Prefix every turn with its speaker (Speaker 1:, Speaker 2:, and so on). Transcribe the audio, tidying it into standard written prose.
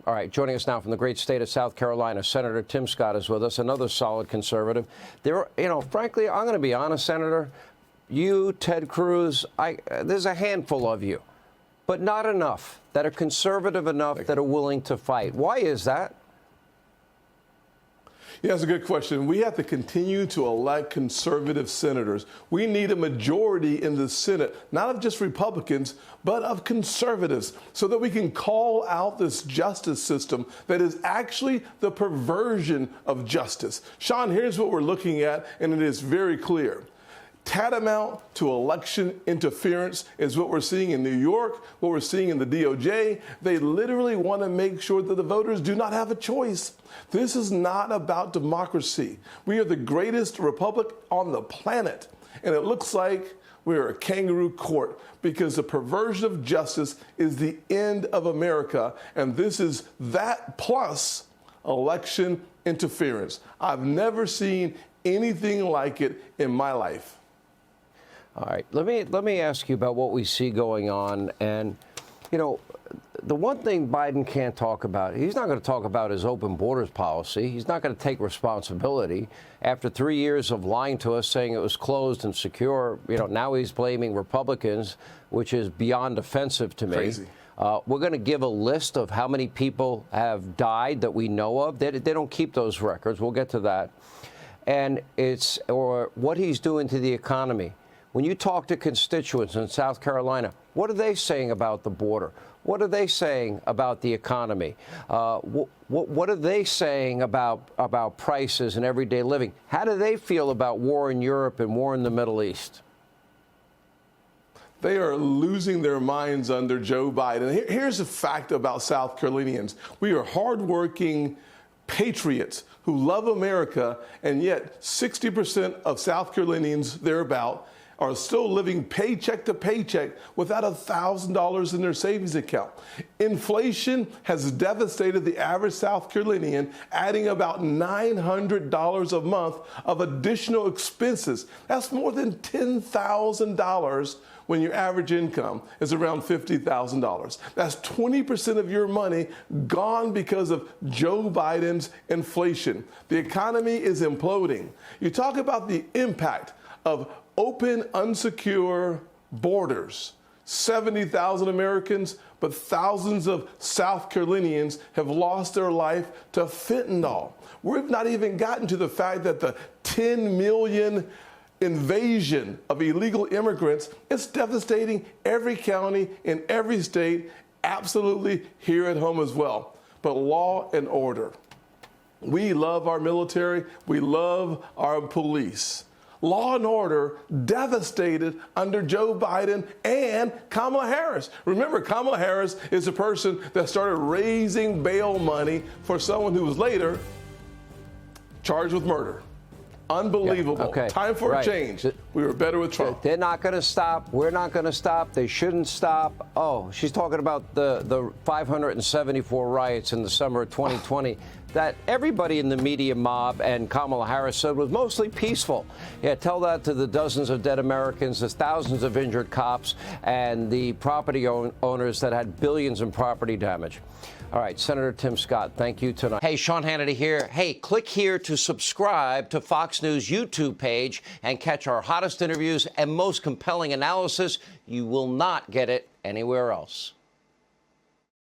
Speaker 1: All right, joining us now from the great state of South Carolina, Senator Tim Scott is with us, another solid conservative. Frankly, I'm going to be honest, Senator, you, Ted Cruz, there's a handful of you, but not enough that are conservative enough that are willing to fight. Why is that?
Speaker 2: Yeah, that's a good question. We have to continue to elect conservative senators. We need a majority in the Senate, not of just Republicans, but of conservatives, so that we can call out this justice system that is actually the perversion of justice. Sean, here's what we're looking at, and it is very clear. Tantamount to election interference is what we're seeing in New York, what we're seeing in the DOJ. They literally want to make sure that the voters do not have a choice. This is not about democracy. We are the greatest republic on the planet, and it looks like we are a kangaroo court because the perversion of justice is the end of America, and this is that plus election interference. I've never seen anything like it in my life.
Speaker 1: All right, let me ask you about what we see going on. And, you know, the one thing Biden can't talk about, he's not going to talk about his open borders policy. He's not going to take responsibility. After 3 years of lying to us, saying it was closed and secure, you know, now he's blaming Republicans, which is beyond offensive to me.
Speaker 2: Crazy.
Speaker 1: We're going to give a list of how many people have died that we know of. They don't keep those records. We'll get to that. And or what he's doing to the economy. When you talk to constituents in South Carolina, what are they saying about the border? What are they saying about the economy? What are they saying about prices and everyday living? How do they feel about war in Europe and war in the Middle East?
Speaker 2: They are losing their minds under Joe Biden. Here's a fact about South Carolinians. We are hardworking patriots who love America, and yet 60% of South Carolinians thereabout are still living paycheck to paycheck without $1,000 in their savings account. Inflation has devastated the average South Carolinian, adding about $900 a month of additional expenses. That's more than $10,000 when your average income is around $50,000. That's 20% of your money gone because of Joe Biden's inflation. The economy is imploding. You talk about the impact of open, unsecure borders. 70,000 Americans, but thousands of South Carolinians have lost their life to fentanyl. We've not even gotten to the fact that the 10 million invasion of illegal immigrants is devastating every county in every state, absolutely here at home as well. But law and order. We love our military. We love our police. Law and order devastated under Joe Biden and Kamala Harris. Remember, Kamala Harris is the person that started raising bail money for someone who was later charged with murder. Unbelievable.
Speaker 1: Yeah, okay.
Speaker 2: Time for a change. We were better with Trump.
Speaker 1: They're not going to stop. We're not going to stop. They shouldn't stop. Oh, she's talking about the 574 riots in the summer of 2020 that everybody in the media mob and Kamala Harris said was mostly peaceful. Yeah, tell that to the dozens of dead Americans, the thousands of injured cops, and the property owners that had billions in property damage. All right, Senator Tim Scott, thank you tonight. Hey, Sean Hannity here. Hey, click here to subscribe to Fox News YouTube page and catch our hottest interviews and most compelling analysis. You will not get it anywhere else.